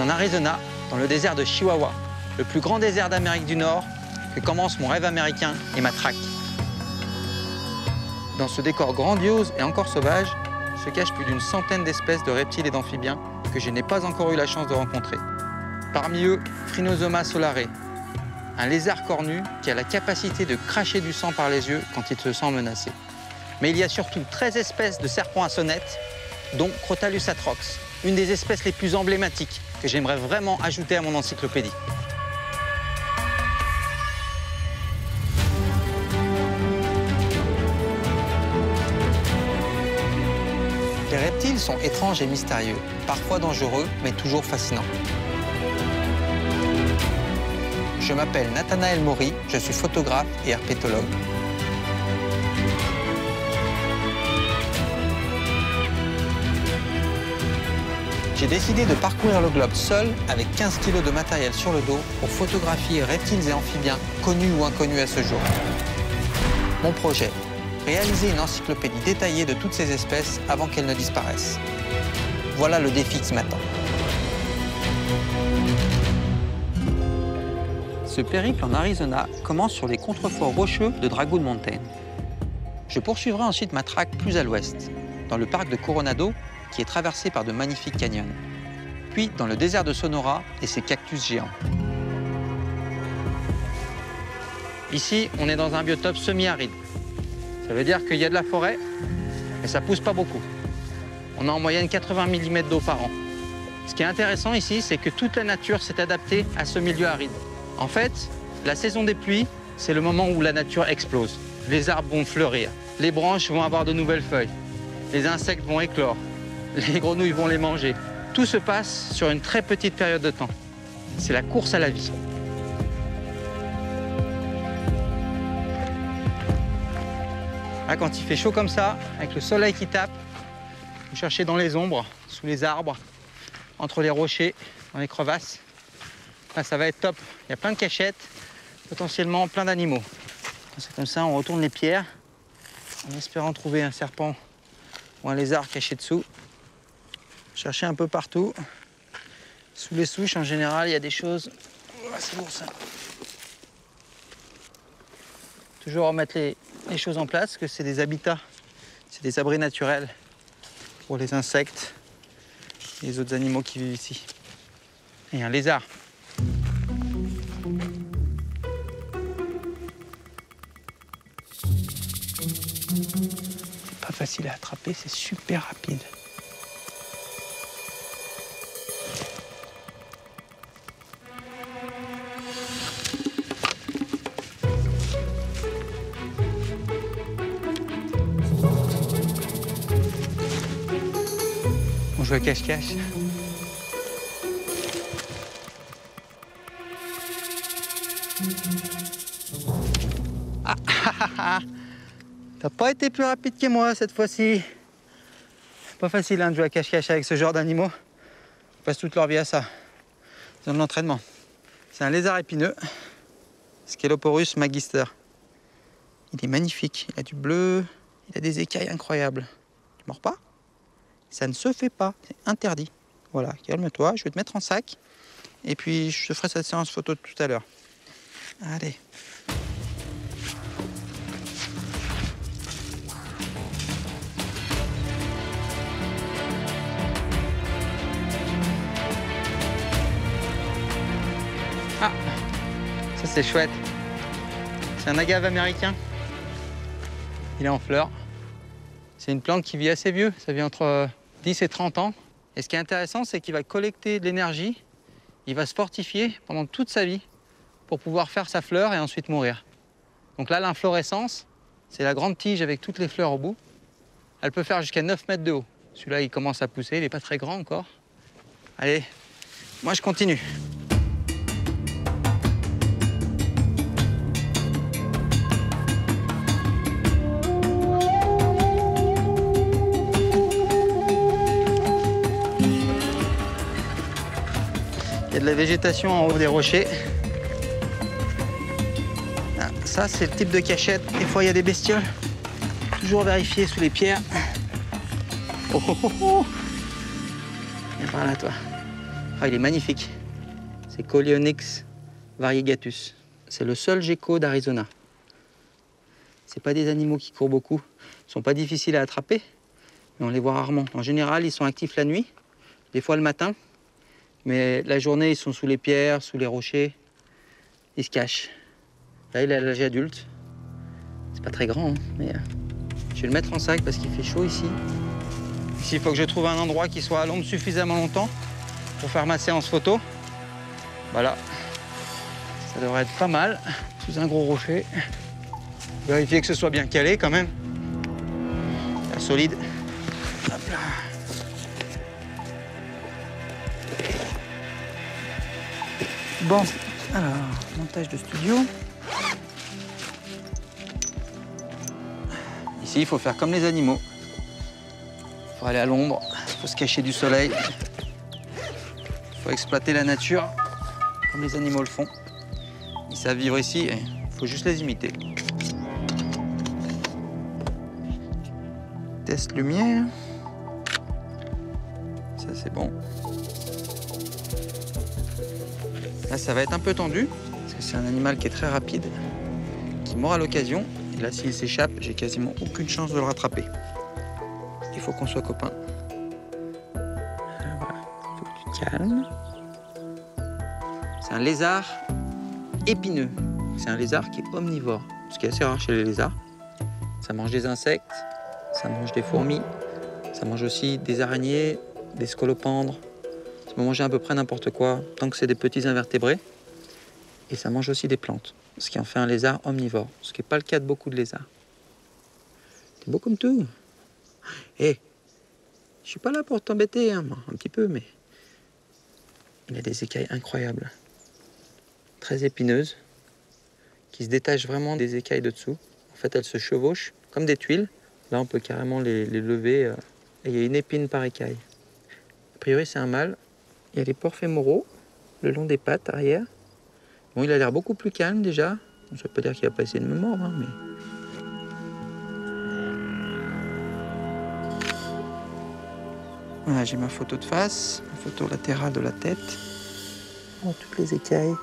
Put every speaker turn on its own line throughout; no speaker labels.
en Arizona, dans le désert de Chihuahua, le plus grand désert d'Amérique du Nord, que commence mon rêve américain et ma traque. Dans ce décor grandiose et encore sauvage, se cachent plus d'une centaine d'espèces de reptiles et d'amphibiens que je n'ai pas encore eu la chance de rencontrer. Parmi eux, Phrynosoma solare, un lézard cornu qui a la capacité de cracher du sang par les yeux quand il se sent menacé. Mais il y a surtout 13 espèces de serpents à sonnette, dont Crotalus atrox, une des espèces les plus emblématiques que j'aimerais vraiment ajouter à mon encyclopédie. Les reptiles sont étranges et mystérieux, parfois dangereux, mais toujours fascinants. Je m'appelle Nathanaël Maury, je suis photographe et herpétologue. J'ai décidé de parcourir le globe seul, avec 15 kilos de matériel sur le dos, pour photographier reptiles et amphibiens, connus ou inconnus à ce jour. Mon projet, réaliser une encyclopédie détaillée de toutes ces espèces avant qu'elles ne disparaissent. Voilà le défi qui m'attend. Ce périple en Arizona commence sur les contreforts rocheux de Dragoon Mountain. Je poursuivrai ensuite ma traque plus à l'ouest, dans le parc de Coronado, qui est traversé par de magnifiques canyons, puis dans le désert de Sonora et ses cactus géants. Ici, on est dans un biotope semi-aride. Ça veut dire qu'il y a de la forêt, mais ça pousse pas beaucoup. On a en moyenne 80 mm d'eau par an. Ce qui est intéressant ici, c'est que toute la nature s'est adaptée à ce milieu aride. En fait, la saison des pluies, c'est le moment où la nature explose. Les arbres vont fleurir, les branches vont avoir de nouvelles feuilles, les insectes vont éclore, les grenouilles vont les manger. Tout se passe sur une très petite période de temps. C'est la course à la vie. Là, quand il fait chaud comme ça, avec le soleil qui tape, vous cherchez dans les ombres, sous les arbres, entre les rochers, dans les crevasses. Là, ça va être top. Il y a plein de cachettes, potentiellement plein d'animaux. C'est comme ça, on retourne les pierres, en espérant trouver un serpent ou un lézard caché dessous. Cherchez un peu partout. Sous les souches, en général, il y a des choses... Oh, c'est lourd, ça. Toujours remettre les choses en place, parce que c'est des habitats, c'est des abris naturels pour les insectes et les autres animaux qui vivent ici. Et un lézard. C'est pas facile à attraper, c'est super rapide. On joue à cache-cache. T'as pas été plus rapide que moi cette fois-ci. C'est pas facile hein, de jouer à cache-cache avec ce genre d'animaux. Ils passent toute leur vie à ça. Ils ont de l'entraînement. C'est un lézard épineux, Sceloporus magister. Il est magnifique. Il a du bleu, il a des écailles incroyables. Tu mords pas? Ça ne se fait pas, c'est interdit. Voilà, calme-toi, je vais te mettre en sac. Et puis, je te ferai cette séance photo de tout à l'heure. Allez. Ah, ça c'est chouette. C'est un agave américain. Il est en fleurs. C'est une plante qui vit assez vieux, ça vit entre 10 et 30 ans. Et ce qui est intéressant, c'est qu'il va collecter de l'énergie, il va se fortifier pendant toute sa vie pour pouvoir faire sa fleur et ensuite mourir. Donc là, l'inflorescence, c'est la grande tige avec toutes les fleurs au bout. Elle peut faire jusqu'à 9 mètres de haut. Celui-là, il commence à pousser, il n'est pas très grand encore. Allez, moi je continue. Il y a de la végétation en haut des rochers. Ah, ça, c'est le type de cachette. Des fois, il y a des bestioles. Toujours vérifier sous les pierres. Oh, oh, oh, oh. Viens par là, toi. Ah, il est magnifique. C'est Coleonyx variegatus. C'est le seul gecko d'Arizona. C'est pas des animaux qui courent beaucoup. Ils sont pas difficiles à attraper, mais on les voit rarement. En général, ils sont actifs la nuit, des fois le matin, mais la journée, ils sont sous les pierres, sous les rochers. Ils se cachent. Là, il est à l'âge adulte. C'est pas très grand, hein, mais je vais le mettre en sac parce qu'il fait chaud ici. Ici, il faut que je trouve un endroit qui soit à l'ombre suffisamment longtemps pour faire ma séance photo. Voilà. Ça devrait être pas mal, sous un gros rocher. Vérifier que ce soit bien calé quand même. Bien solide. Hop là. Bon, alors, montage de studio. Ici, il faut faire comme les animaux. Il faut aller à l'ombre, il faut se cacher du soleil. Il faut exploiter la nature comme les animaux le font. Ils savent vivre ici et il faut juste les imiter. Test lumière. Ça, c'est bon. Là, ça va être un peu tendu parce que c'est un animal qui est très rapide, qui mord à l'occasion. Et là, s'il s'échappe, j'ai quasiment aucune chance de le rattraper. Il faut qu'on soit copains. Voilà. Il faut que tu te calmes. C'est un lézard épineux. C'est un lézard qui est omnivore, ce qui est assez rare chez les lézards. Ça mange des insectes, ça mange des fourmis, ça mange aussi des araignées, des scolopendres. Ça peut manger à peu près n'importe quoi, tant que c'est des petits invertébrés. Et ça mange aussi des plantes, ce qui en fait un lézard omnivore, ce qui n'est pas le cas de beaucoup de lézards. T'es beau comme tout. Hé, je suis pas là pour t'embêter, hein, moi, un petit peu, mais il a des écailles incroyables. Très épineuses, qui se détachent vraiment des écailles de dessous. En fait, elles se chevauchent comme des tuiles. Là, on peut carrément les lever. Et il y a une épine par écaille. A priori, c'est un mâle. Il y a les pores fémoraux le long des pattes arrière. Bon, il a l'air beaucoup plus calme déjà. Ça veut pas dire qu'il va pas essayer de me mordre, hein, mais... Voilà, j'ai ma photo de face, ma photo latérale de la tête. Oh, toutes les écailles.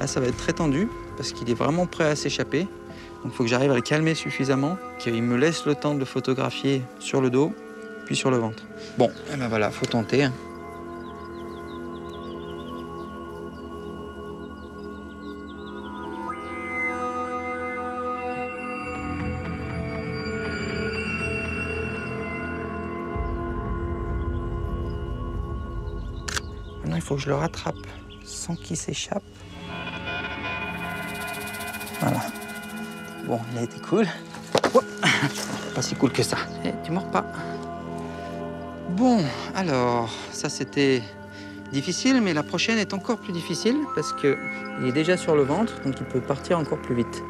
Là, ça va être très tendu parce qu'il est vraiment prêt à s'échapper. Donc, il faut que j'arrive à le calmer suffisamment, qu'il me laisse le temps de le photographier sur le dos, puis sur le ventre. Bon, et ben voilà, faut tenter. Hein. Maintenant, il faut que je le rattrape sans qu'il s'échappe. Voilà. Bon, il a été cool. Oh, pas si cool que ça. Et tu mords pas. Bon, alors, ça c'était difficile, mais la prochaine est encore plus difficile parce qu'il est déjà sur le ventre, donc il peut partir encore plus vite.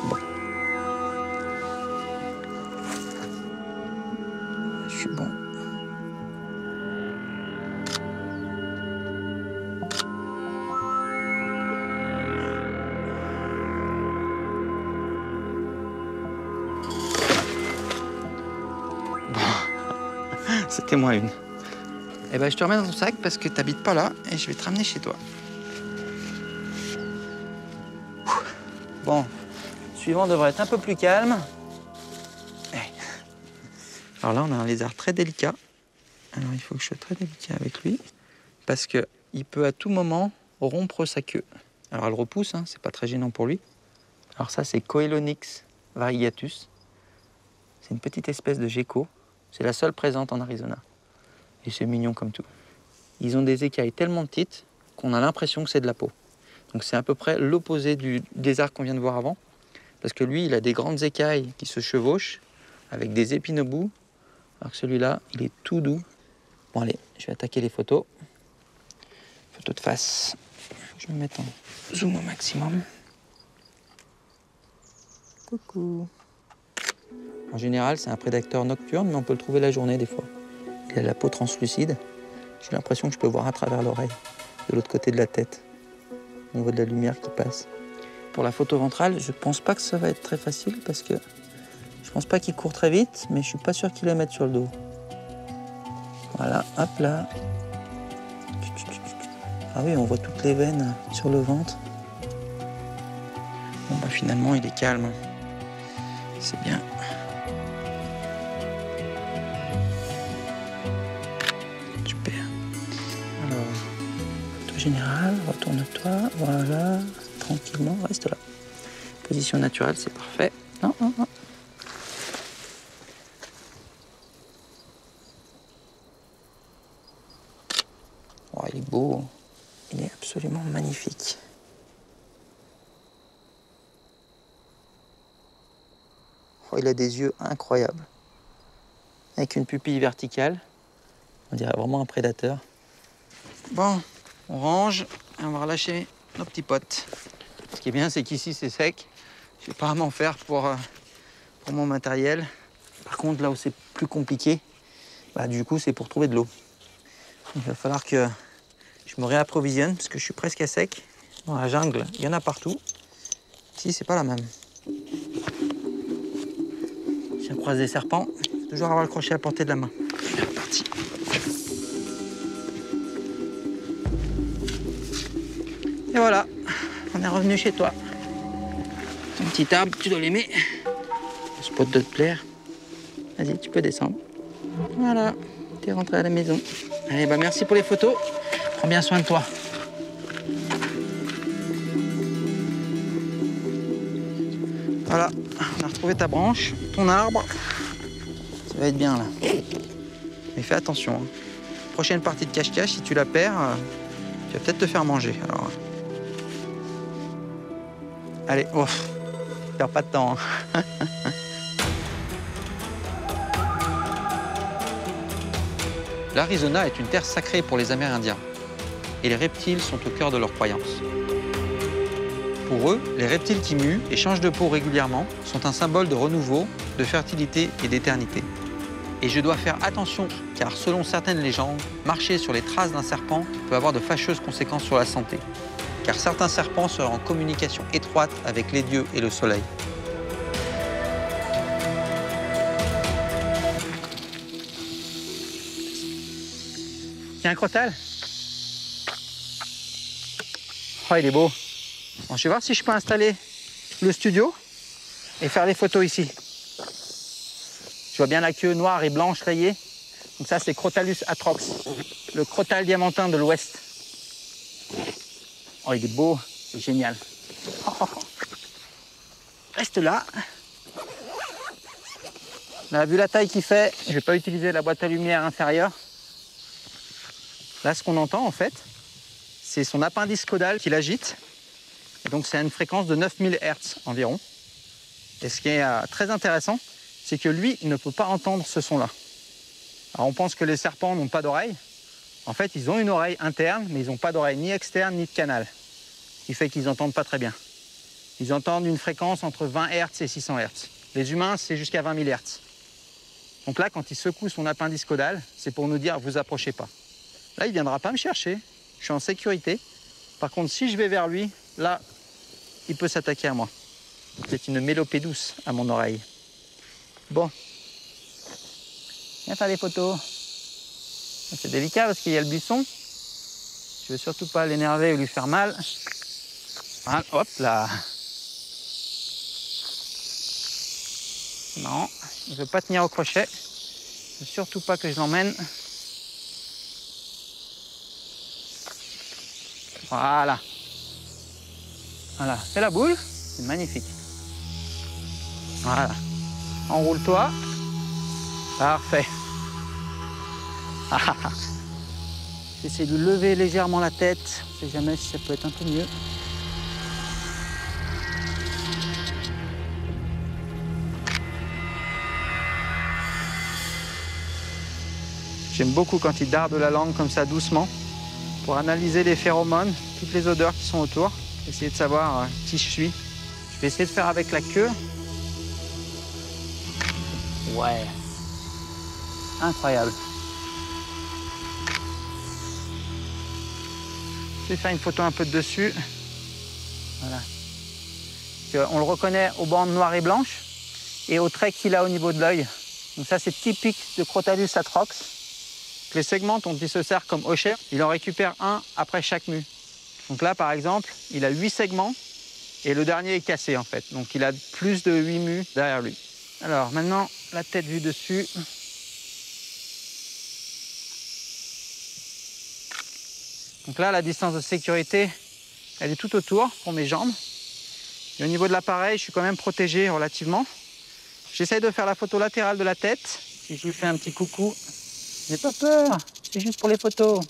Bon. Je suis bon. C'était moins une. Eh ben, je te remets dans ton sac parce que t'habites pas là et je vais te ramener chez toi. Bon, le suivant devrait être un peu plus calme. Alors là, on a un lézard très délicat. Alors, il faut que je sois très délicat avec lui parce qu'il peut à tout moment rompre sa queue. Alors, elle repousse, hein, c'est pas très gênant pour lui. Alors ça, c'est Coelonyx variegatus. C'est une petite espèce de gecko. C'est la seule présente en Arizona. Et c'est mignon comme tout. Ils ont des écailles tellement petites qu'on a l'impression que c'est de la peau. Donc c'est à peu près l'opposé du lézard qu'on vient de voir avant. Parce que lui, il a des grandes écailles qui se chevauchent avec des épines au bout. Alors que celui-là, il est tout doux. Bon allez, je vais attaquer les photos. Photo de face. Je vais me mettre en zoom au maximum. Coucou. En général, c'est un prédateur nocturne, mais on peut le trouver la journée des fois. Il a la peau translucide. J'ai l'impression que je peux voir à travers l'oreille, de l'autre côté de la tête. On voit de la lumière qui passe. Pour la photo ventrale, je pense pas que ça va être très facile parce que
Je pense pas qu'il court très vite, mais je suis pas sûr qu'il le mette sur le dos. Voilà, hop là. Ah oui, on voit toutes les veines sur le ventre. Bon bah finalement il est calme. C'est bien. Super. Alors, photo générale, retourne-toi, voilà, tranquillement, reste là. Position naturelle, c'est parfait. Non, non, non. Oh, il est beau, il est absolument magnifique. Oh, il a des yeux incroyables, avec une pupille verticale. On dirait vraiment un prédateur. Bon, on range et on va relâcher nos petits potes. Ce qui est bien, c'est qu'ici, c'est sec. Je vais pas vraiment faire pour mon matériel. Par contre, là où c'est plus compliqué, bah, du coup, c'est pour trouver de l'eau. Il va falloir que je me réapprovisionne parce que je suis presque à sec. Dans la jungle, il y en a partout. Ici, c'est pas la même. Si on croise des serpents, il faut toujours avoir le crochet à portée de la main. C'est reparti. Et voilà, on est revenu chez toi. Ton petit arbre, tu dois l'aimer. Ce spot doit te plaire. Vas-y, tu peux descendre. Voilà, t'es rentré à la maison. Allez, bah merci pour les photos. Prends bien soin de toi. Voilà, on a retrouvé ta branche, ton arbre. Ça va être bien là. Mais fais attention. Hein. Prochaine partie de cache-cache, si tu la perds, tu vas peut-être te faire manger. Alors... Allez, ouf, perds pas de temps. Hein.
L'Arizona est une terre sacrée pour les Amérindiens. Et les reptiles sont au cœur de leurs croyances. Pour eux, les reptiles qui muent et changent de peau régulièrement sont un symbole de renouveau, de fertilité et d'éternité. Et je dois faire attention, car selon certaines légendes, marcher sur les traces d'un serpent peut avoir de fâcheuses conséquences sur la santé. Car certains serpents seraient en communication étroite avec les dieux et le soleil.
Il y a un crotal. Oh, il est beau. Bon, je vais voir si je peux installer le studio et faire les photos ici. Je vois bien la queue noire et blanche rayée. Donc ça, c'est Crotalus atrox, le crotal diamantin de l'Ouest. Oh, il est beau, c'est génial. Oh. Reste là. Là, vu la taille qu'il fait, je ne vais pas utiliser la boîte à lumière inférieure. Là, ce qu'on entend, en fait, c'est son appendice caudal qui l'agite. Et donc, c'est à une fréquence de 9000 Hz environ. Et ce qui est très intéressant, c'est que lui, il ne peut pas entendre ce son-là. Alors, on pense que les serpents n'ont pas d'oreille. En fait, ils ont une oreille interne, mais ils n'ont pas d'oreille ni externe ni de canal. Ce qui fait qu'ils n'entendent pas très bien. Ils entendent une fréquence entre 20 Hz et 600 Hz. Les humains, c'est jusqu'à 20 000 Hz. Donc là, quand il secoue son appendice caudal, c'est pour nous dire « vous approchez pas ». Là, il ne viendra pas me chercher. Je suis en sécurité. Par contre, si je vais vers lui, là, il peut s'attaquer à moi. C'est une mélopée douce à mon oreille. Bon. Viens faire les photos. C'est délicat parce qu'il y a le buisson. Je veux surtout pas l'énerver ou lui faire mal. Voilà, hop là. Non, il ne veut pas tenir au crochet. Je veux surtout pas que je l'emmène. Voilà. Voilà, c'est la boule. C'est magnifique. Voilà. Enroule-toi. Parfait. J'essaie de lever légèrement la tête. Je ne sais jamais si ça peut être un peu mieux. J'aime beaucoup quand il darde la langue comme ça doucement pour analyser les phéromones, toutes les odeurs qui sont autour, essayer de savoir qui je suis. Je vais essayer de faire avec la queue. Ouais. Incroyable. Je vais faire une photo un peu de dessus. Voilà. On le reconnaît aux bandes noires et blanches. et aux traits qu'il a au niveau de l'œil. Donc ça, c'est typique de Crotalus atrox. Les segments dont il se sert comme hochet, il en récupère un après chaque mue. Donc là, par exemple, il a 8 segments et le dernier est cassé en fait. Donc il a plus de 8 mues derrière lui. Alors maintenant, la tête vue dessus. Donc là, la distance de sécurité, elle est tout autour pour mes jambes. Et au niveau de l'appareil, je suis quand même protégé relativement. J'essaye de faire la photo latérale de la tête. Si je lui fais un petit coucou, n'aie pas peur, c'est juste pour les photos.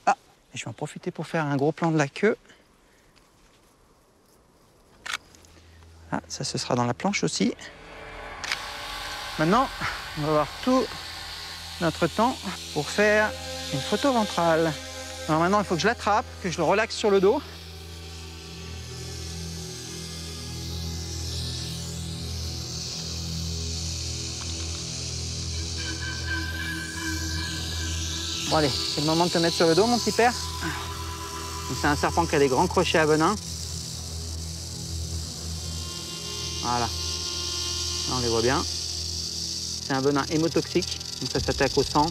Ah, je vais en profiter pour faire un gros plan de la queue. Ah, ça, ce sera dans la planche aussi. Maintenant, on va avoir tout notre temps pour faire une photo ventrale. Alors maintenant, il faut que je l'attrape, que je le relaxe sur le dos. Bon allez, c'est le moment de te mettre sur le dos, mon petit père. C'est un serpent qui a des grands crochets à venin. Voilà. Là, on les voit bien. C'est un venin hémotoxique, donc ça s'attaque au sang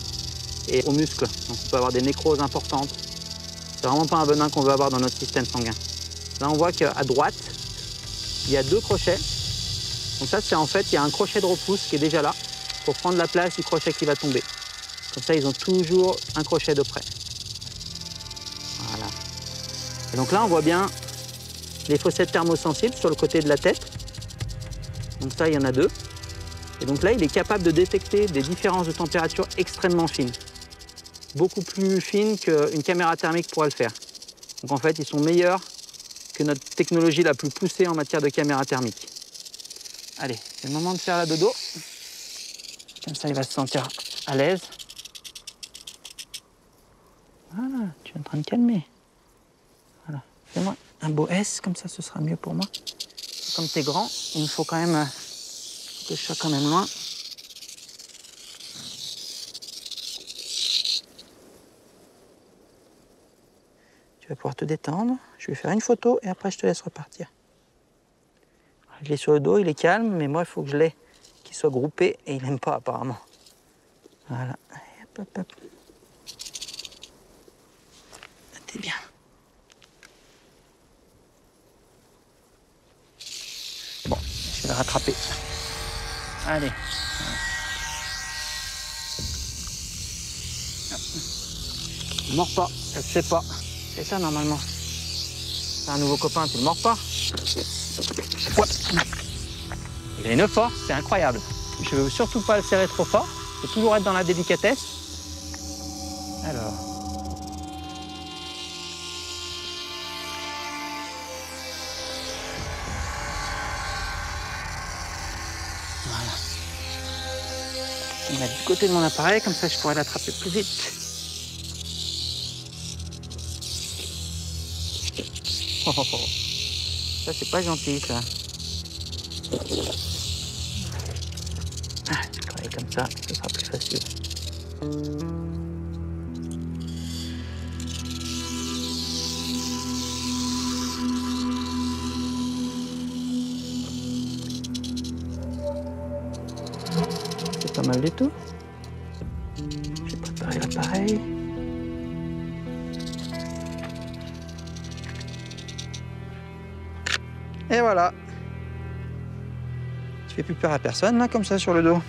et aux muscles. Donc on peut avoir des nécroses importantes. C'est vraiment pas un venin qu'on veut avoir dans notre système sanguin. Là, on voit qu'à droite, il y a 2 crochets. Donc ça, c'est en fait, il y a un crochet de repousse qui est déjà là pour prendre la place du crochet qui va tomber. Comme ça, ils ont toujours un crochet de près. Voilà. Et donc là, on voit bien les fossettes thermosensibles sur le côté de la tête. Donc ça, il y en a 2. Et donc là, il est capable de détecter des différences de température extrêmement fines. Beaucoup plus fines qu'une caméra thermique pourrait le faire. Donc en fait, ils sont meilleurs que notre technologie la plus poussée en matière de caméra thermique. Allez, c'est le moment de faire la dodo. Comme ça, il va se sentir à l'aise. Voilà, tu es en train de calmer. Voilà, fais-moi un beau S, comme ça, ce sera mieux pour moi. Comme tu es grand, il me faut quand même que je sois quand même loin. Tu vas pouvoir te détendre. Je vais faire une photo et après je te laisse repartir. Je l'ai sur le dos, il est calme, mais moi il faut que je l'ai qu'il soit groupé et il n'aime pas apparemment. Voilà. Hop, hop, hop. T'es bien. Bon, je vais le rattraper. Allez. Ne mords pas, elle ne sait pas. C'est ça normalement. C'est un nouveau copain, tu ne mords pas. Ouais. Il a une force, c'est incroyable. Je ne veux surtout pas le serrer trop fort. Il faut toujours être dans la délicatesse. Alors. Voilà. Je vais mettre du côté de mon appareil, comme ça je pourrais l'attraper plus vite. Oh, oh, oh. Ça, c'est pas gentil, ça. Ah, je vais travailler comme ça, ce sera plus facile. C'est pas mal du tout. Je vais préparer l'appareil. Et voilà. Tu fais plus peur à personne, là, comme ça, sur le dos.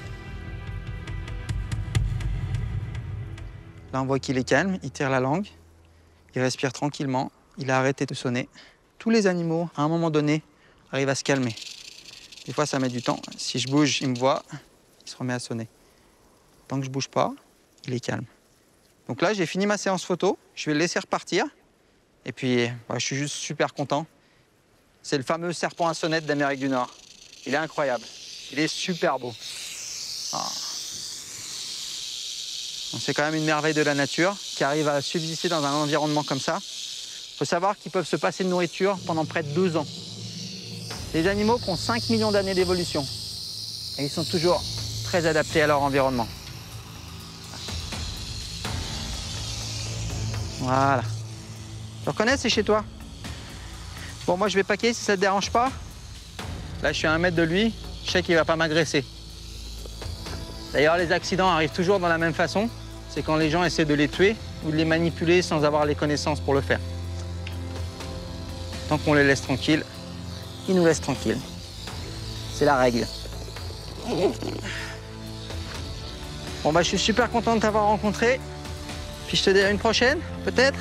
Là, on voit qu'il est calme, il tire la langue, il respire tranquillement, il a arrêté de sonner. Tous les animaux, à un moment donné, arrivent à se calmer. Des fois, ça met du temps. Si je bouge, il me voit, il se remet à sonner. Tant que je bouge pas, il est calme. Donc là, j'ai fini ma séance photo, je vais le laisser repartir. Et puis, je suis juste super content. C'est le fameux serpent à sonnette d'Amérique du Nord. Il est incroyable. Il est super beau. Ah. C'est quand même une merveille de la nature qui arrive à subsister dans un environnement comme ça. Il faut savoir qu'ils peuvent se passer de nourriture pendant près de 12 ans. Des animaux qui ont 5 millions d'années d'évolution. Et ils sont toujours très adaptés à leur environnement. Voilà. Tu reconnais, c'est chez toi? Bon, moi, je vais paquer si ça ne te dérange pas. Là, je suis à 1 mètre de lui, je sais qu'il ne va pas m'agresser. D'ailleurs, les accidents arrivent toujours dans la même façon. C'est quand les gens essaient de les tuer ou de les manipuler sans avoir les connaissances pour le faire. Tant qu'on les laisse tranquilles, ils nous laissent tranquilles. C'est la règle. Bon, bah, je suis super content de t'avoir rencontré. Puis je te dis à une prochaine, peut-être.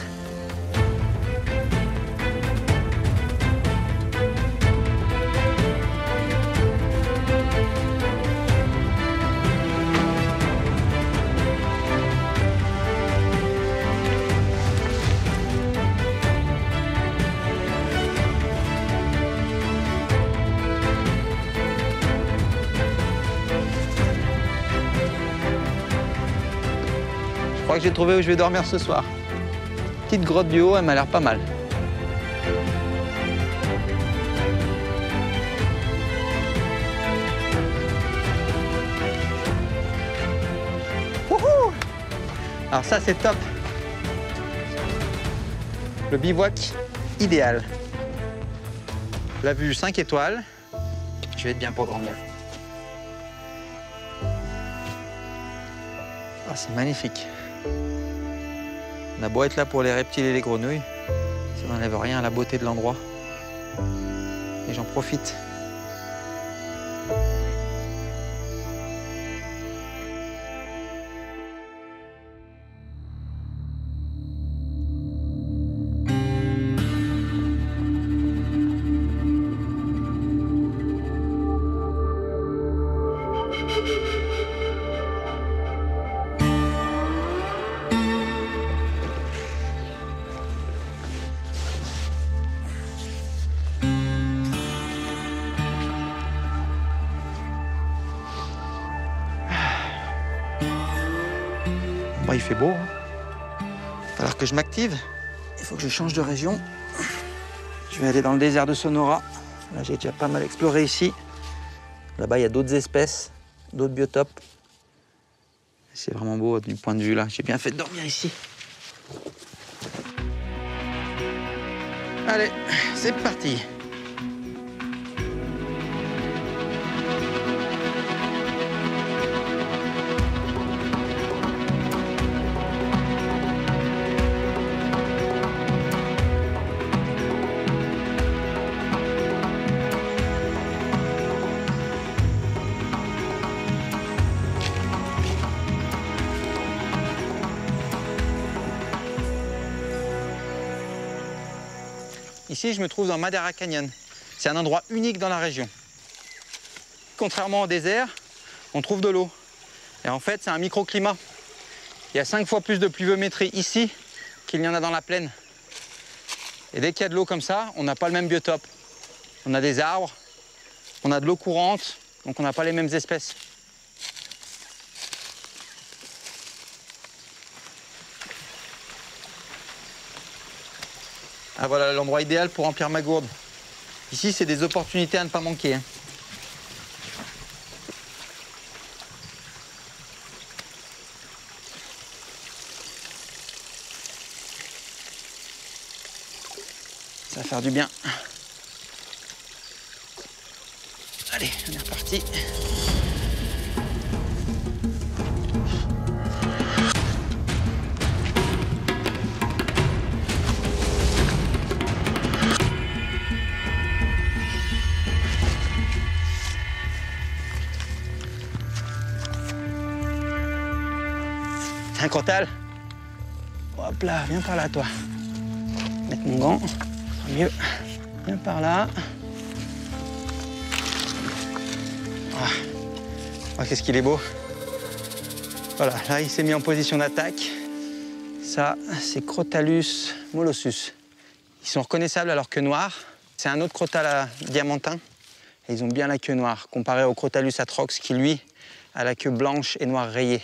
Je crois que j'ai trouvé où je vais dormir ce soir. Petite grotte du haut, elle m'a l'air pas mal. Wouhou! Alors ça, c'est top. Le bivouac idéal. La vue 5 étoiles. Je vais être bien pour dormir. Ah, c'est magnifique. On a beau être là pour les reptiles et les grenouilles, ça n'enlève rien à la beauté de l'endroit. Et j'en profite. Bon, il fait beau. Hein. Il va falloir que je m'active. Il faut que je change de région. Je vais aller dans le désert de Sonora. Là, j'ai déjà pas mal exploré ici. Là-bas, il y a d'autres espèces, d'autres biotopes. C'est vraiment beau du point de vue là. J'ai bien fait de dormir ici. Allez, c'est parti. Ici, je me trouve dans Madera Canyon. C'est un endroit unique dans la région. Contrairement au désert, on trouve de l'eau. Et en fait, c'est un microclimat. Il y a 5 fois plus de pluviométrie ici qu'il y en a dans la plaine. Et dès qu'il y a de l'eau comme ça, on n'a pas le même biotope. On a des arbres, on a de l'eau courante, donc on n'a pas les mêmes espèces. Ah voilà l'endroit idéal pour remplir ma gourde. Ici, c'est des opportunités à ne pas manquer. Hein. Ça va faire du bien. Allez, on est reparti. Tiens, Crotal. Hop là, viens par là, toi. Mettre mon gant, ça sera mieux. Viens par là. Ah, oh, qu'est-ce qu'il est beau. Voilà, là, il s'est mis en position d'attaque. Ça, c'est Crotalus molossus. Ils sont reconnaissables à leur queue noire. C'est un autre Crotal diamantin. Et ils ont bien la queue noire, comparé au Crotalus atrox, qui, lui, a la queue blanche et noire rayée.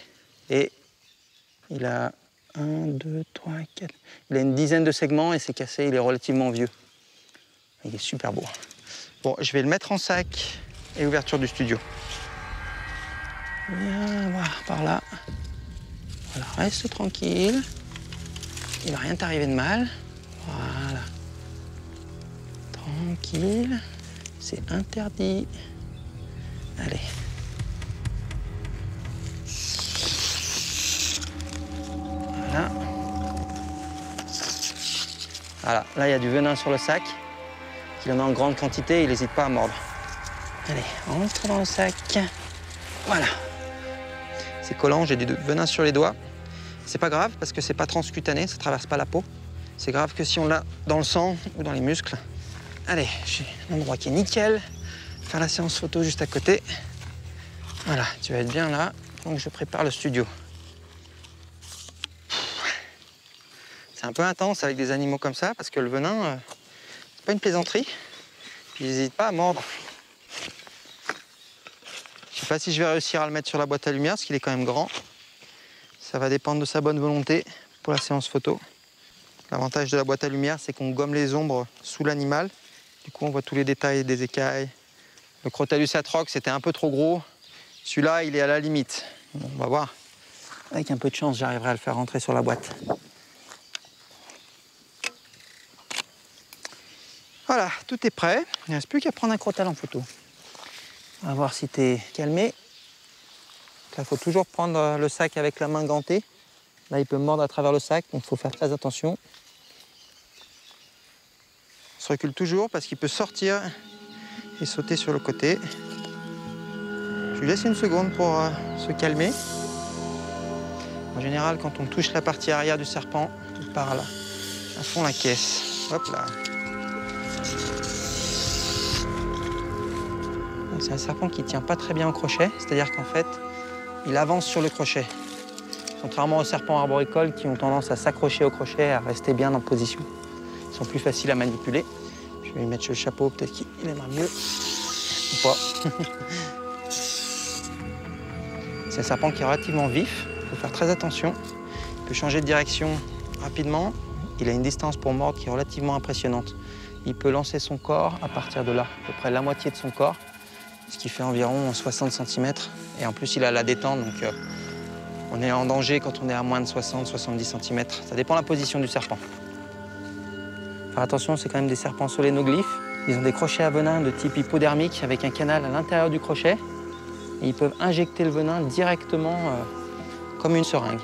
Et il a 1, 2, 3, 4... Il a une dizaine de segments et c'est cassé, il est relativement vieux. Il est super beau. Bon, je vais le mettre en sac et ouverture du studio. Viens voir par là. Voilà, reste tranquille. Il ne va rien t'arriver de mal. Voilà. Tranquille. C'est interdit. Allez. Voilà. Voilà, là il y a du venin sur le sac. Il en a en grande quantité, il n'hésite pas à mordre. Allez, entre dans le sac. Voilà. C'est collant, j'ai du venin sur les doigts. C'est pas grave parce que c'est pas transcutané, ça traverse pas la peau. C'est grave que si on l'a dans le sang ou dans les muscles. Allez, j'ai un endroit qui est nickel. Faire la séance photo juste à côté. Voilà, tu vas être bien là. Donc je prépare le studio. C'est un peu intense avec des animaux comme ça parce que le venin, c'est pas une plaisanterie. Puis il n'hésite pas à mordre. Je sais pas si je vais réussir à le mettre sur la boîte à lumière parce qu'il est quand même grand. Ça va dépendre de sa bonne volonté pour la séance photo. L'avantage de la boîte à lumière, c'est qu'on gomme les ombres sous l'animal. Du coup, on voit tous les détails des écailles. Le Crotalus atrox, c'était un peu trop gros. Celui-là, il est à la limite. Bon, on va voir. Avec un peu de chance, j'arriverai à le faire rentrer sur la boîte. Voilà, tout est prêt. Il ne reste plus qu'à prendre un crotal en photo. On va voir si tu es calmé. Il faut toujours prendre le sac avec la main gantée. Là, il peut mordre à travers le sac, donc il faut faire très attention. On se recule toujours parce qu'il peut sortir et sauter sur le côté. Je lui laisse une seconde pour se calmer. En général, quand on touche la partie arrière du serpent, il part là, à fond la caisse. Hop là. C'est un serpent qui ne tient pas très bien au crochet, c'est-à-dire qu'en fait, il avance sur le crochet. Contrairement aux serpents arboricoles qui ont tendance à s'accrocher au crochet, à rester bien en position. Ils sont plus faciles à manipuler. Je vais lui mettre sur le chapeau, peut-être qu'il aimera mieux. Ou pas. C'est un serpent qui est relativement vif, il faut faire très attention. Il peut changer de direction rapidement. Il a une distance pour mordre qui est relativement impressionnante. Il peut lancer son corps à partir de là, à peu près la moitié de son corps, ce qui fait environ 60 cm. Et en plus, il a la détente, donc on est en danger quand on est à moins de 60-70 cm. Ça dépend de la position du serpent. Faire attention, c'est quand même des serpents solénoglyphes. Ils ont des crochets à venin de type hypodermique avec un canal à l'intérieur du crochet. Et ils peuvent injecter le venin directement comme une seringue.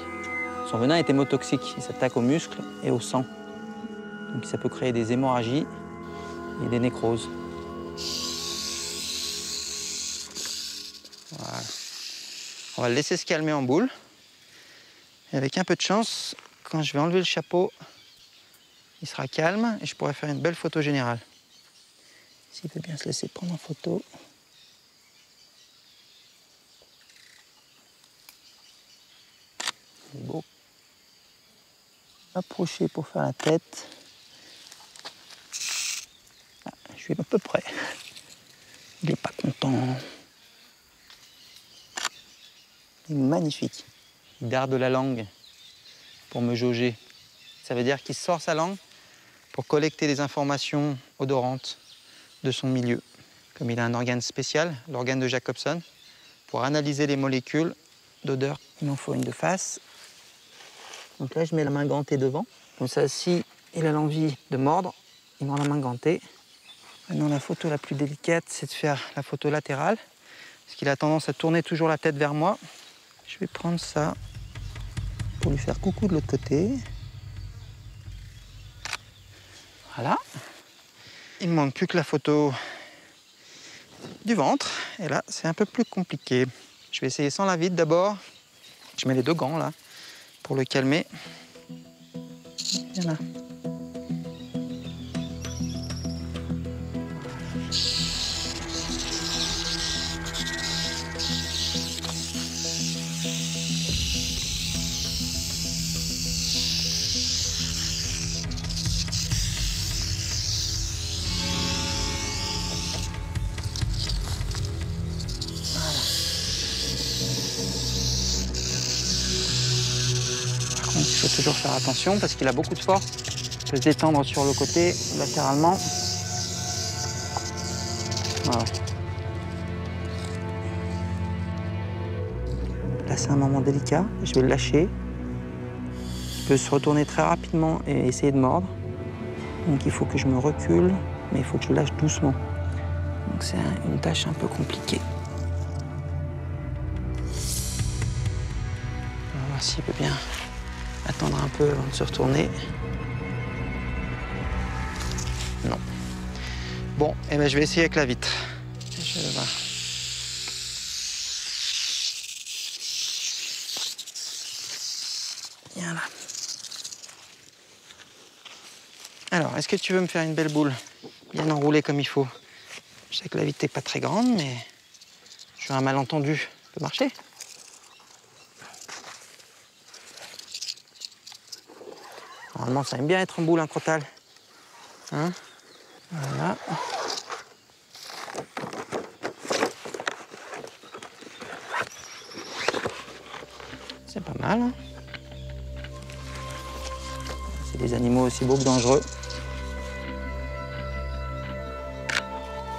Son venin est hémotoxique. Il s'attaque aux muscles et au sang. Donc ça peut créer des hémorragies et des nécroses. Voilà. On va le laisser se calmer en boule. Et avec un peu de chance, quand je vais enlever le chapeau, il sera calme et je pourrai faire une belle photo générale. S'il veut bien se laisser prendre en photo. C'est beau. Approcher pour faire la tête. Ah, je suis à peu près. Il n'est pas content. Il est magnifique. Il darde la langue pour me jauger. Ça veut dire qu'il sort sa langue pour collecter des informations odorantes de son milieu. Comme il a un organe spécial, l'organe de Jacobson, pour analyser les molécules d'odeur. Il en faut une de face. Donc là, je mets la main gantée devant. Comme ça, si il a l'envie de mordre, il mord la main gantée. Maintenant, la photo la plus délicate, c'est de faire la photo latérale, parce qu'il a tendance à tourner toujours la tête vers moi. Je vais prendre ça pour lui faire coucou de l'autre côté. Voilà. Il ne manque plus que la photo du ventre. Et là, c'est un peu plus compliqué. Je vais essayer sans la vide d'abord. Je mets les deux gants là pour le calmer. Voilà. Il faut toujours faire attention parce qu'il a beaucoup de force. Il peut se détendre sur le côté, latéralement. Voilà. Là, c'est un moment délicat. Je vais le lâcher. Il peut se retourner très rapidement et essayer de mordre. Donc, il faut que je me recule, mais il faut que je lâche doucement. Donc c'est une tâche un peu compliquée. On va voir s'il peut bien attendre un peu avant de se retourner. Non. Bon, eh ben, je vais essayer avec la vitre. Je vais voir. Viens là. Alors, est-ce que tu veux me faire une belle boule bien enroulée comme il faut? Je sais que la vitre n'est pas très grande, mais j'ai un malentendu. Ça peut marcher? Normalement, ça aime bien être en boule, un crotale. Hein? Voilà. C'est pas mal. Hein? C'est des animaux aussi beaux que dangereux.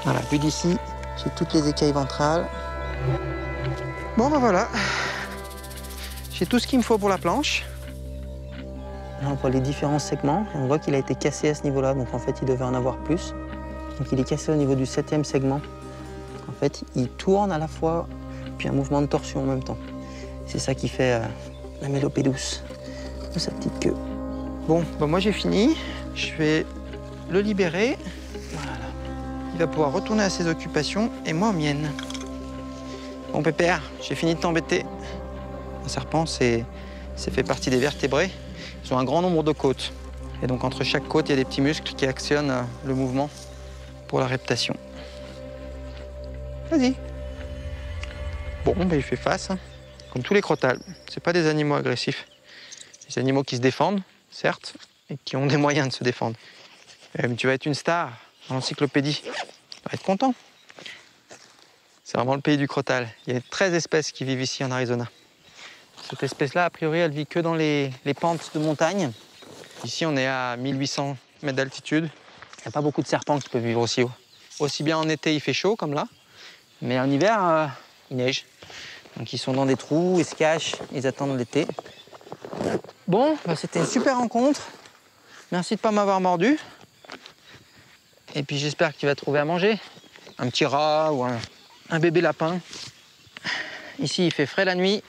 Voilà, vu d'ici, j'ai toutes les écailles ventrales. Bon, ben voilà. J'ai tout ce qu'il me faut pour la planche. Là, on voit les différents segments. Et on voit qu'il a été cassé à ce niveau-là, donc en fait, il devait en avoir plus. Donc il est cassé au niveau du 7e segment. En fait, il tourne à la fois, puis un mouvement de torsion en même temps. C'est ça qui fait la mélopée douce de sa petite queue. Bon, ben moi j'ai fini. Je vais le libérer. Voilà. Il va pouvoir retourner à ses occupations et moi aux miennes. Bon Pépère, j'ai fini de t'embêter. Un serpent, c'est fait partie des vertébrés. Ils ont un grand nombre de côtes. Et donc entre chaque côte, il y a des petits muscles qui actionnent le mouvement pour la reptation. Vas-y. Bon, ben il fait face, hein. Comme tous les crotales. C'est pas des animaux agressifs. Des animaux qui se défendent, certes, et qui ont des moyens de se défendre. Tu vas être une star dans l'encyclopédie. Tu vas être content. C'est vraiment le pays du crotal. Il y a 13 espèces qui vivent ici en Arizona. Cette espèce-là, a priori, elle vit que dans les pentes de montagne. Ici, on est à 1800 mètres d'altitude. Il n'y a pas beaucoup de serpents qui peuvent vivre aussi haut. Aussi bien en été, il fait chaud, comme là, mais en hiver, il neige. Donc ils sont dans des trous, ils se cachent, ils attendent l'été. Bon, bah, c'était une super rencontre. Merci de ne pas m'avoir mordu. Et puis j'espère que tu vas trouver à manger. Un petit rat ou un bébé lapin. Ici, il fait frais la nuit.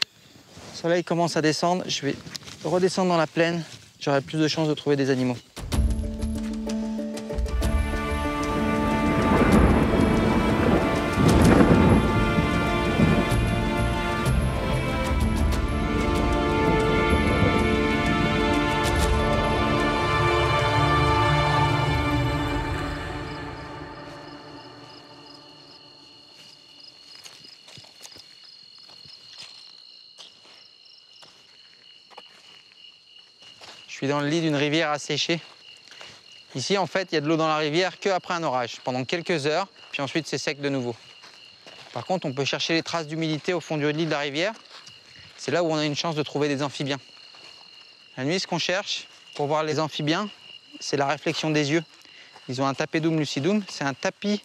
Le soleil commence à descendre. Je vais redescendre dans la plaine. J'aurai plus de chances de trouver des animaux. Je suis dans le lit d'une rivière asséchée. Ici, en fait, il y a de l'eau dans la rivière qu'après un orage, pendant quelques heures, puis ensuite c'est sec de nouveau. Par contre, on peut chercher les traces d'humidité au fond du lit de la rivière. C'est là où on a une chance de trouver des amphibiens. La nuit, ce qu'on cherche pour voir les amphibiens, c'est la réflexion des yeux. Ils ont un tapetum lucidum, c'est un tapis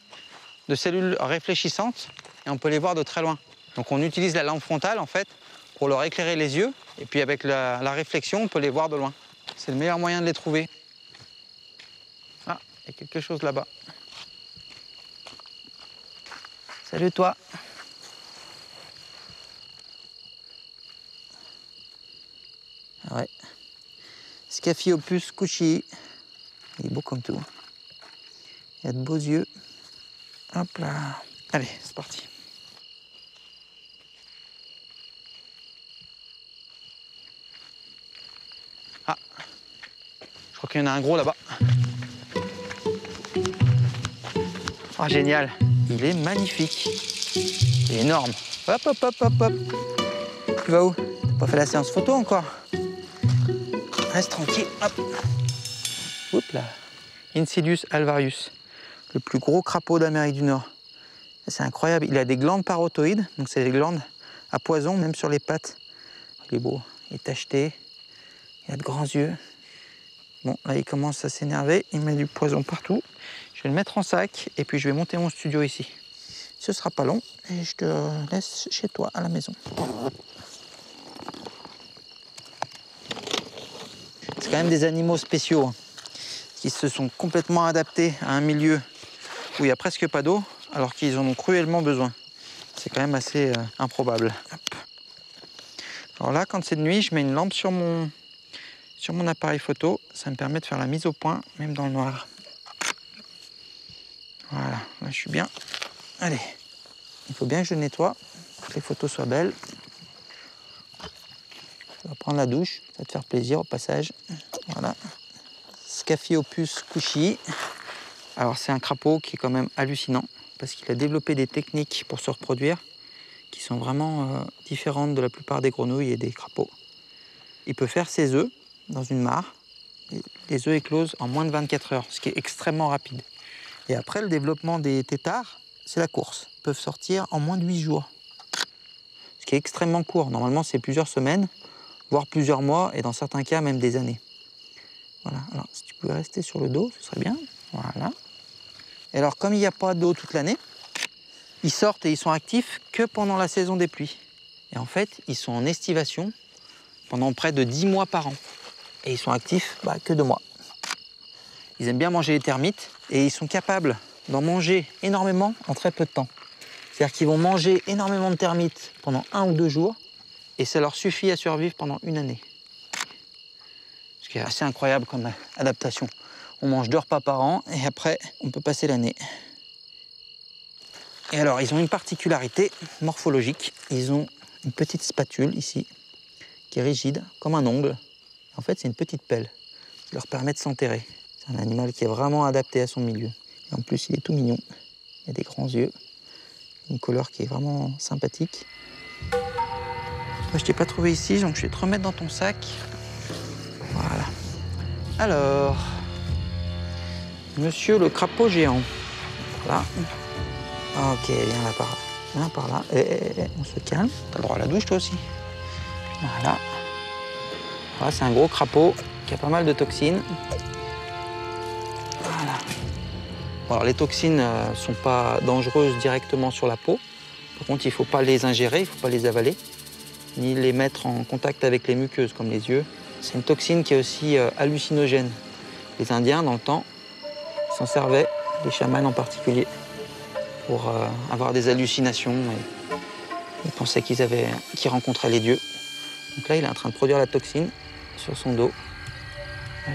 de cellules réfléchissantes, et on peut les voir de très loin. Donc on utilise la lampe frontale, en fait, pour leur éclairer les yeux, et puis avec la réflexion, on peut les voir de loin. C'est le meilleur moyen de les trouver. Ah, il y a quelque chose là-bas. Salut toi. Ah ouais. Scaphiopus couchi. Il est beau comme tout. Il a de beaux yeux. Hop là. Allez, c'est parti. Ah, je crois qu'il y en a un gros là-bas. Ah, génial. Il est magnifique. Il est énorme. Hop, hop, hop, hop, hop. Tu vas où? T'as pas fait la séance photo encore? Reste tranquille. Hop. Oups là. Insidius alvarius, le plus gros crapaud d'Amérique du Nord. C'est incroyable. Il a des glandes parotoïdes, donc c'est des glandes à poison, même sur les pattes. Il est beau. Il est tacheté. Il a de grands yeux. Bon, là, il commence à s'énerver. Il met du poison partout. Je vais le mettre en sac et puis je vais monter mon studio ici. Ce sera pas long et je te laisse chez toi à la maison. C'est quand même des animaux spéciaux, hein, qui se sont complètement adaptés à un milieu où il n'y a presque pas d'eau, alors qu'ils en ont cruellement besoin. C'est quand même assez improbable. Hop. Alors là, quand c'est de nuit, je mets une lampe sur mon appareil photo. Ça me permet de faire la mise au point, même dans le noir. Voilà, là je suis bien. Allez, il faut bien que je nettoie, pour que les photos soient belles. On va prendre la douche, ça va te faire plaisir au passage. Voilà. Scaphiopus cushii. Alors c'est un crapaud qui est quand même hallucinant parce qu'il a développé des techniques pour se reproduire qui sont vraiment différentes de la plupart des grenouilles et des crapauds. Il peut faire ses œufs dans une mare. Et les œufs éclosent en moins de 24 heures, ce qui est extrêmement rapide. Et après, le développement des têtards, c'est la course. Ils peuvent sortir en moins de 8 jours, ce qui est extrêmement court. Normalement, c'est plusieurs semaines, voire plusieurs mois, et dans certains cas, même des années. Voilà, alors si tu pouvais rester sur le dos, ce serait bien. Voilà. Et alors, comme il n'y a pas d'eau toute l'année, ils sortent et ils sont actifs que pendant la saison des pluies. Et en fait, ils sont en estivation pendant près de 10 mois par an. Et ils sont actifs que 2 mois. Ils aiment bien manger les termites et ils sont capables d'en manger énormément en très peu de temps. C'est-à-dire qu'ils vont manger énormément de termites pendant 1 ou 2 jours et ça leur suffit à survivre pendant 1 année. Ce qui est assez incroyable comme adaptation. On mange 2 repas par an et après, on peut passer l'année. Et alors, ils ont une particularité morphologique. Ils ont une petite spatule ici, qui est rigide, comme un ongle. En fait, c'est une petite pelle qui leur permet de s'enterrer. C'est un animal qui est vraiment adapté à son milieu. Et en plus, il est tout mignon. Il a des grands yeux, une couleur qui est vraiment sympathique. Toi, je t'ai pas trouvé ici, donc je vais te remettre dans ton sac. Voilà. Alors, monsieur le crapaud géant. Voilà. Ok, viens là par là. Viens par là. On se calme. T'as le droit à la douche, toi aussi. Voilà. Voilà, c'est un gros crapaud qui a pas mal de toxines. Voilà. Bon, alors, les toxines ne sont pas dangereuses directement sur la peau. Par contre, il ne faut pas les ingérer, il ne faut pas les avaler, ni les mettre en contact avec les muqueuses, comme les yeux. C'est une toxine qui est aussi hallucinogène. Les Indiens, dans le temps, s'en servaient, les chamans en particulier, pour avoir des hallucinations. Et ils pensaient qu'ils rencontraient les dieux. Donc là, il est en train de produire la toxine sur son dos.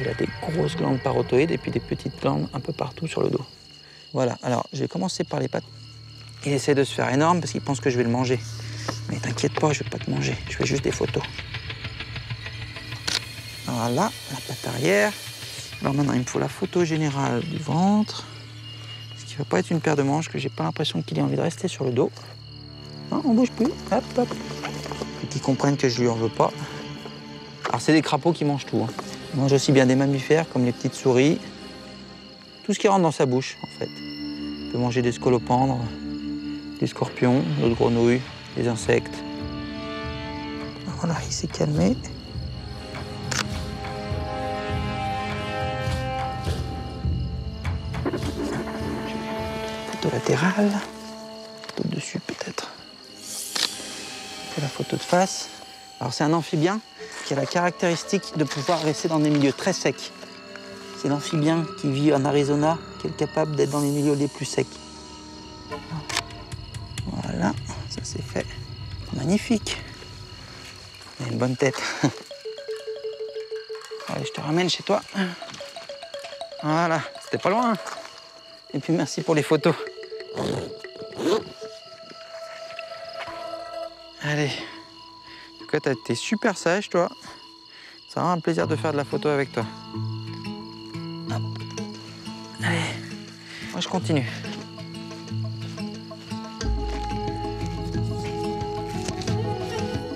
Il a des grosses glandes parotoïdes et puis des petites glandes un peu partout sur le dos. Voilà, alors je vais commencer par les pattes. Il essaie de se faire énorme parce qu'il pense que je vais le manger. Mais t'inquiète pas, je vais pas te manger, je fais juste des photos. Voilà, la patte arrière. Alors maintenant, il me faut la photo générale du ventre. Ce qui va pas être une paire de manches, que j'ai pas l'impression qu'il ait envie de rester sur le dos. Non, on bouge plus, hop, hop. Et qu'ils comprennent que je lui en veux pas. Alors c'est des crapauds qui mangent tout. Ils mangent aussi bien des mammifères comme les petites souris. Tout ce qui rentre dans sa bouche, en fait. Il peut manger des scolopendres, des scorpions, d'autres grenouilles, des insectes. Voilà, il s'est calmé. Photo latérale, photo de dessus peut-être. La photo de face. Alors c'est un amphibien qui a la caractéristique de pouvoir rester dans des milieux très secs. C'est l'amphibien qui vit en Arizona, qui est capable d'être dans les milieux les plus secs. Voilà, ça c'est fait. Magnifique. Il a une bonne tête. Allez, je te ramène chez toi. Voilà, c'était pas loin. Et puis merci pour les photos. Allez. En tout cas, t'as été super sage, toi. Ça va un plaisir de faire de la photo avec toi. Hop. Allez, moi je continue.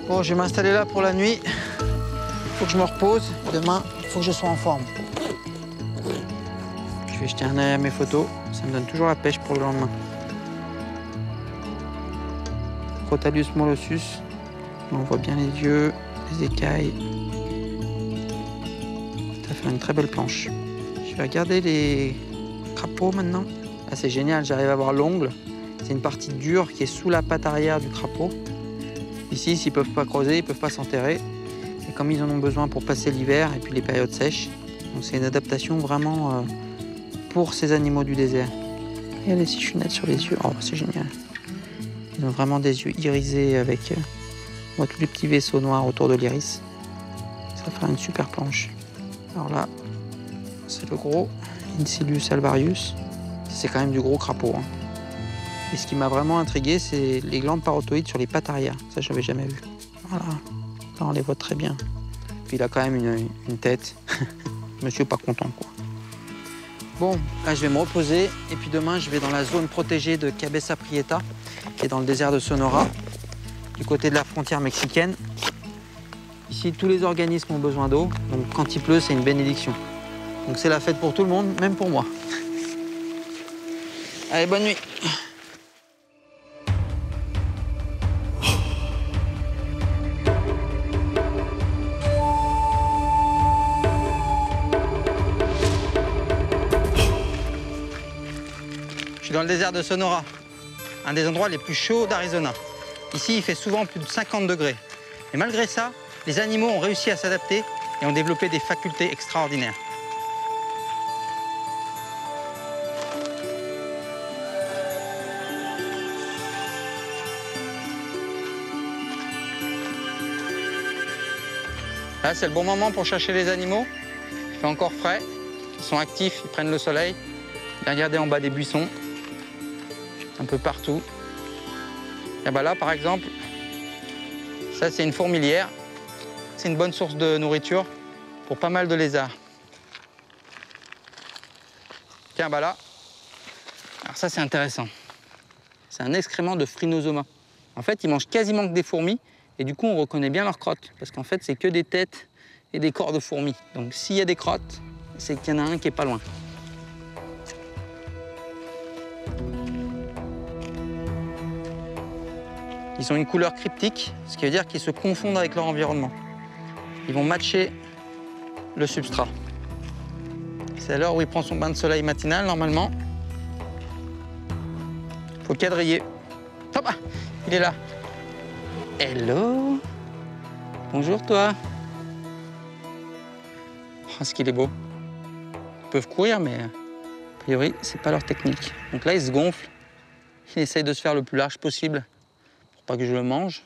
Bon, je vais m'installer là pour la nuit. Faut que je me repose. Demain, il faut que je sois en forme. Je vais jeter un œil à mes photos. Ça me donne toujours la pêche pour le lendemain. Crotalus molossus. On voit bien les yeux, les écailles. Ça fait une très belle planche. Je vais regarder les crapauds maintenant. Ah, c'est génial, j'arrive à voir l'ongle. C'est une partie dure qui est sous la patte arrière du crapaud. Ici, s'ils ne peuvent pas creuser, ils ne peuvent pas s'enterrer. Et comme ils en ont besoin pour passer l'hiver et puis les périodes sèches, donc c'est une adaptation vraiment pour ces animaux du désert. Regardez les cichounettes sur les yeux. Oh, c'est génial. Ils ont vraiment des yeux irisés avec on voit tous les petits vaisseaux noirs autour de l'iris. Ça fera une super planche. Alors là, c'est le gros Incilius alvarius. C'est quand même du gros crapaud. Hein. Et ce qui m'a vraiment intrigué, c'est les glandes parotoïdes sur les pattes arrière. Ça, je n'avais jamais vu. Voilà. Là, on les voit très bien. Puis il a quand même une tête. Monsieur pas content, quoi. Bon, là, je vais me reposer. Et puis demain, je vais dans la zone protégée de Cabeza Prieta, qui est dans le désert de Sonora, du côté de la frontière mexicaine. Ici, tous les organismes ont besoin d'eau. Donc, quand il pleut, c'est une bénédiction. Donc, c'est la fête pour tout le monde, même pour moi. Allez, bonne nuit. Je suis dans le désert de Sonora, un des endroits les plus chauds d'Arizona. Ici, il fait souvent plus de 50 degrés. Et malgré ça, les animaux ont réussi à s'adapter et ont développé des facultés extraordinaires. Là, c'est le bon moment pour chercher les animaux. Il fait encore frais, ils sont actifs, ils prennent le soleil. Regardez en bas des buissons, un peu partout. Et ben là, par exemple, ça c'est une fourmilière. C'est une bonne source de nourriture pour pas mal de lézards. Tiens, bah là, alors ça c'est intéressant. C'est un excrément de Phrynosoma. En fait, ils mangent quasiment que des fourmis et du coup on reconnaît bien leurs crottes parce qu'en fait c'est que des têtes et des corps de fourmis. Donc s'il y a des crottes, c'est qu'il y en a un qui est pas loin. Ils ont une couleur cryptique, ce qui veut dire qu'ils se confondent avec leur environnement. Ils vont matcher le substrat. C'est l'heure où il prend son bain de soleil matinal, normalement. Il faut quadriller. Hop, ah, il est là. Hello. Bonjour, toi. Oh, est-ce qu'il est beau. Ils peuvent courir, mais a priori, c'est pas leur technique. Donc là, il se gonfle. Il essaye de se faire le plus large possible pour pas que je le mange.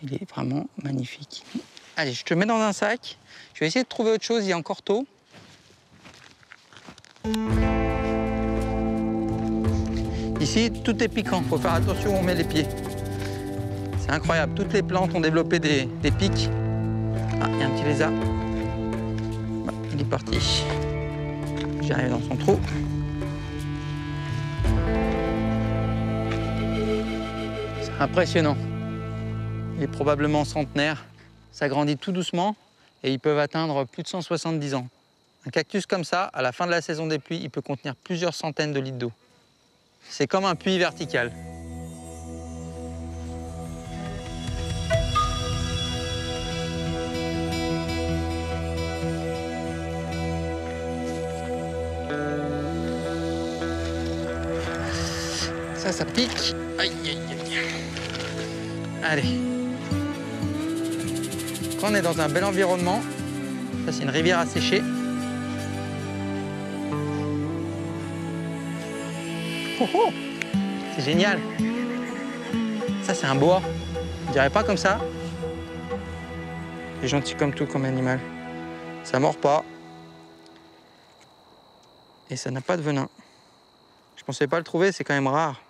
Il est vraiment magnifique. Allez, je te mets dans un sac. Je vais essayer de trouver autre chose, il est encore tôt. Ici, tout est piquant. Il faut faire attention où on met les pieds. C'est incroyable. Toutes les plantes ont développé des pics. Ah, il y a un petit lézard. Bah, il est parti. J'arrive dans son trou. C'est impressionnant. Il est probablement centenaire. Ça grandit tout doucement et ils peuvent atteindre plus de 170 ans. Un cactus comme ça, à la fin de la saison des pluies, il peut contenir plusieurs centaines de litres d'eau. C'est comme un puits vertical. Ça pique. Aïe, aïe, aïe. Allez. Quand on est dans un bel environnement, ça c'est une rivière asséchée. Oh oh, c'est génial. Ça c'est un boa. On dirait pas comme ça. Il est gentil comme tout comme animal. Ça mord pas. Et ça n'a pas de venin. Je pensais pas le trouver, c'est quand même rare.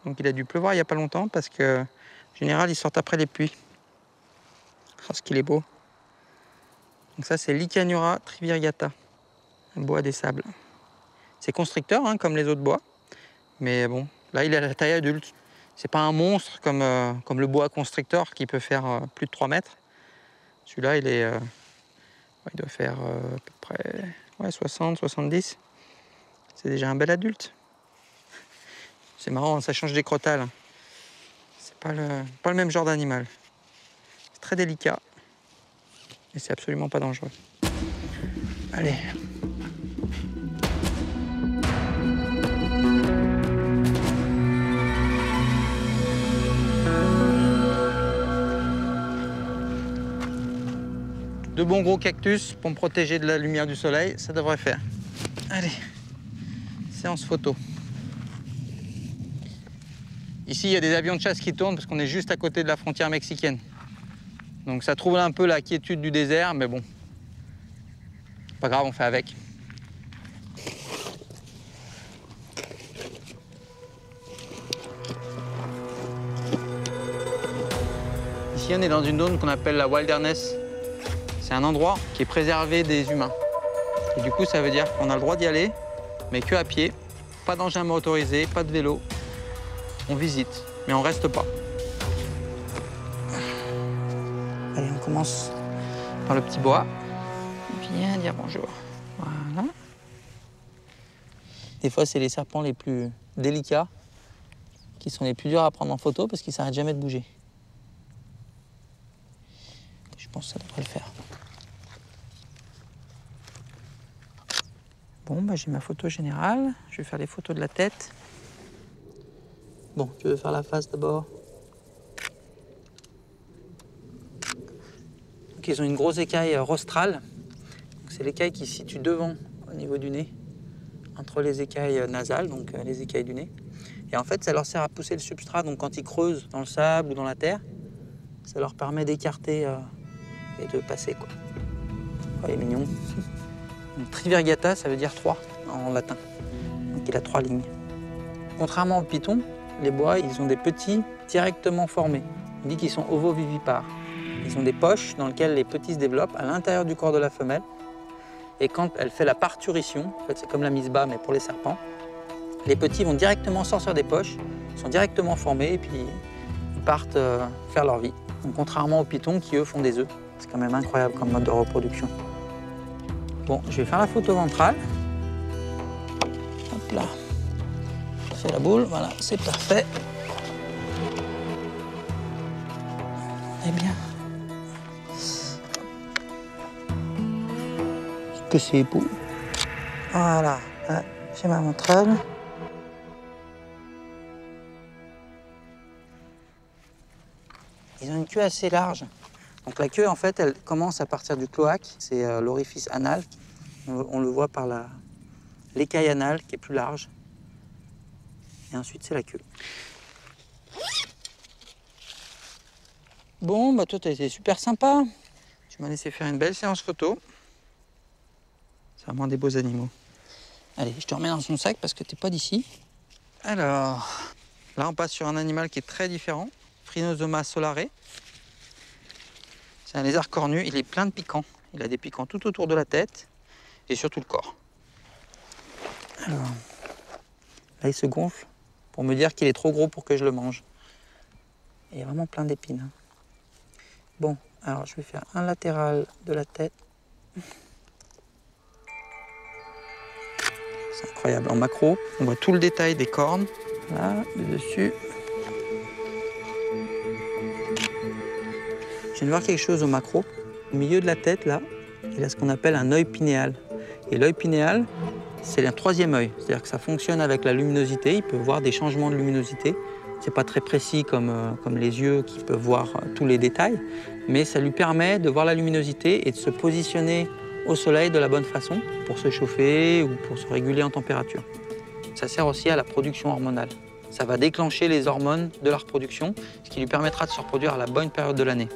Donc il a dû pleuvoir il y a pas longtemps parce que en général ils sortent après les pluies. Oh, ce qu'il est beau. Donc ça, c'est Lycanura trivirgata, un bois des sables. C'est constricteur, hein, comme les autres bois. Mais bon, là, il est à la taille adulte. C'est pas un monstre comme le boa constrictor qui peut faire plus de 3 mètres. Celui-là, il doit faire à peu près 60, 70. C'est déjà un bel adulte. C'est marrant, ça change des crotales. C'est pas le même genre d'animal. Très délicat et c'est absolument pas dangereux. Allez. Deux bons gros cactus pour me protéger de la lumière du soleil, ça devrait faire. Allez, séance photo.
Ici, il y a des avions de chasse qui tournent parce qu'on est juste à côté de la frontière mexicaine. Donc ça trouble un peu la quiétude du désert, mais bon, pas grave, on fait avec. Ici, on est dans une zone qu'on appelle la wilderness. C'est un endroit qui est préservé des humains. Et du coup, ça veut dire qu'on a le droit d'y aller, mais que à pied. Pas d'engin motorisé, pas de vélo. On visite, mais on reste pas. Allez, on commence par le petit bois. Viens dire bonjour. Voilà. Des fois, c'est les serpents les plus délicats qui sont les plus durs à prendre en photo parce qu'ils ne s'arrêtent jamais de bouger. Je pense que ça devrait le faire. Bon, bah, j'ai ma photo générale. Je vais faire les photos de la tête. Bon, tu veux faire la face d'abord? Donc, ils ont une grosse écaille rostrale. C'est l'écaille qui se situe devant, au niveau du nez, entre les écailles nasales, donc les écailles du nez. Et en fait, ça leur sert à pousser le substrat. Donc, quand ils creusent dans le sable ou dans la terre, ça leur permet d'écarter et de passer, quoi. Oh, il est mignon. Donc, trivirgata, ça veut dire 3 en latin. Donc, il a 3 lignes. Contrairement aux pitons, les bois, ils ont des petits directement formés. On dit qu'ils sont ovovivipares. Ils ont des poches dans lesquelles les petits se développent à l'intérieur du corps de la femelle. Et quand elle fait la parturition, en fait, c'est comme la mise bas, mais pour les serpents, les petits vont directement sortir des poches, sont directement formés et puis ils partent faire leur vie. Donc, contrairement aux pitons qui, eux, font des œufs. C'est quand même incroyable comme mode de reproduction. Bon, je vais faire la photo ventrale. Hop là. Je fais la boule, voilà, c'est parfait. Eh bien. Que c'est beau. Voilà, j'ai ma ventrale. Ils ont une queue assez large. Donc la queue, en fait, elle commence à partir du cloaque. C'est l'orifice anal. On le voit par l'écaille anale qui est plus large. Et ensuite, c'est la queue. Bon, bah toi, t'as été super sympa. Tu m'as laissé faire une belle séance photo. C'est vraiment des beaux animaux. Allez, je te remets dans son sac parce que t'es pas d'ici. Alors, là, on passe sur un animal qui est très différent. Phrynosoma solare. C'est un lézard cornu, il est plein de piquants. Il a des piquants tout autour de la tête et sur tout le corps. Alors, là, il se gonfle pour me dire qu'il est trop gros pour que je le mange. Il y a vraiment plein d'épines. Bon, alors je vais faire un latéral de la tête. C'est incroyable. En macro, on voit tout le détail des cornes. Là, le dessus. Je viens de voir quelque chose au macro. Au milieu de la tête, là, il a ce qu'on appelle un œil pinéal. Et l'œil pinéal, c'est un troisième œil. C'est-à-dire que ça fonctionne avec la luminosité. Il peut voir des changements de luminosité. C'est pas très précis comme les yeux qui peuvent voir tous les détails, mais ça lui permet de voir la luminosité et de se positionner au soleil de la bonne façon pour se chauffer ou pour se réguler en température. Ça sert aussi à la production hormonale. Ça va déclencher les hormones de la reproduction, ce qui lui permettra de se reproduire à la bonne période de l'année.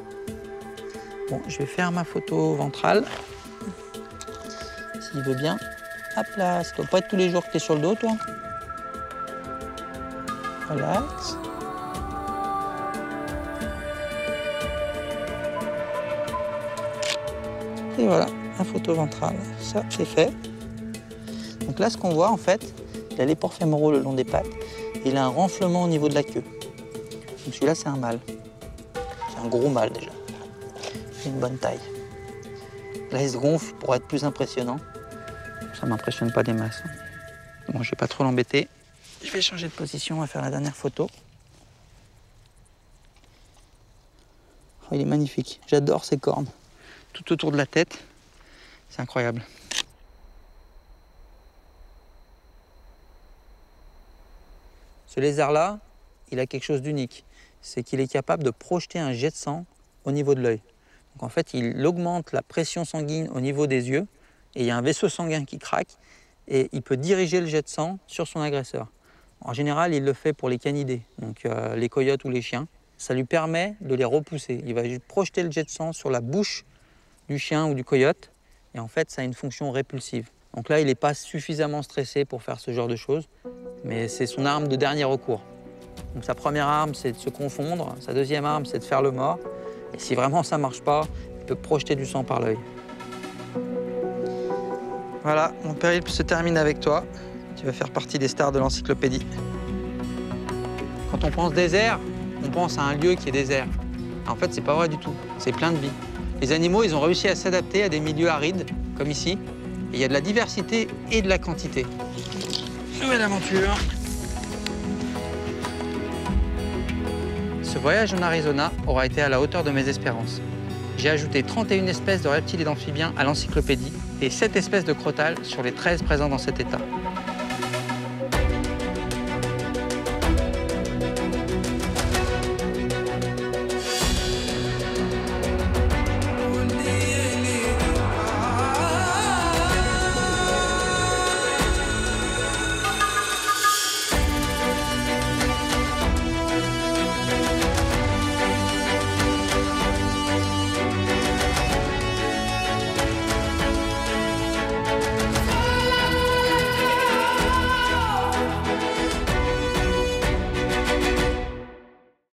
Bon, je vais faire ma photo ventrale, s'il veut bien. Hop là, ça doit pas être tous les jours que tu es sur le dos, toi. Relax. Et voilà, la photo ventrale. Ça, c'est fait. Donc là, ce qu'on voit, en fait, il a les pores fémoraux le long des pattes. Et il a un renflement au niveau de la queue. Donc celui-là, c'est un mâle. C'est un gros mâle, déjà. Il a une bonne taille. Là, il se gonfle pour être plus impressionnant. Ça ne m'impressionne pas des masses. Bon, je ne vais pas trop l'embêter. Je vais changer de position, on va faire la dernière photo. Oh, il est magnifique, j'adore ces cornes. Tout autour de la tête, c'est incroyable. Ce lézard-là, il a quelque chose d'unique. C'est qu'il est capable de projeter un jet de sang au niveau de l'œil. Donc en fait, il augmente la pression sanguine au niveau des yeux, et il y a un vaisseau sanguin qui craque, et il peut diriger le jet de sang sur son agresseur. En général, il le fait pour les canidés, donc les coyotes ou les chiens. Ça lui permet de les repousser. Il va projeter le jet de sang sur la bouche du chien ou du coyote. Et en fait, ça a une fonction répulsive. Donc là, il n'est pas suffisamment stressé pour faire ce genre de choses. Mais c'est son arme de dernier recours. Donc sa première arme, c'est de se confondre. Sa deuxième arme, c'est de faire le mort. Et si vraiment ça ne marche pas, il peut projeter du sang par l'œil. Voilà, mon périple se termine avec toi. Tu vas faire partie des stars de l'encyclopédie. Quand on pense désert, on pense à un lieu qui est désert. En fait, c'est pas vrai du tout. C'est plein de vie. Les animaux, ils ont réussi à s'adapter à des milieux arides, comme ici. Et il y a de la diversité et de la quantité. Nouvelle aventure. Ce voyage en Arizona aura été à la hauteur de mes espérances. J'ai ajouté 31 espèces de reptiles et d'amphibiens à l'encyclopédie et 7 espèces de crotales sur les 13 présents dans cet état.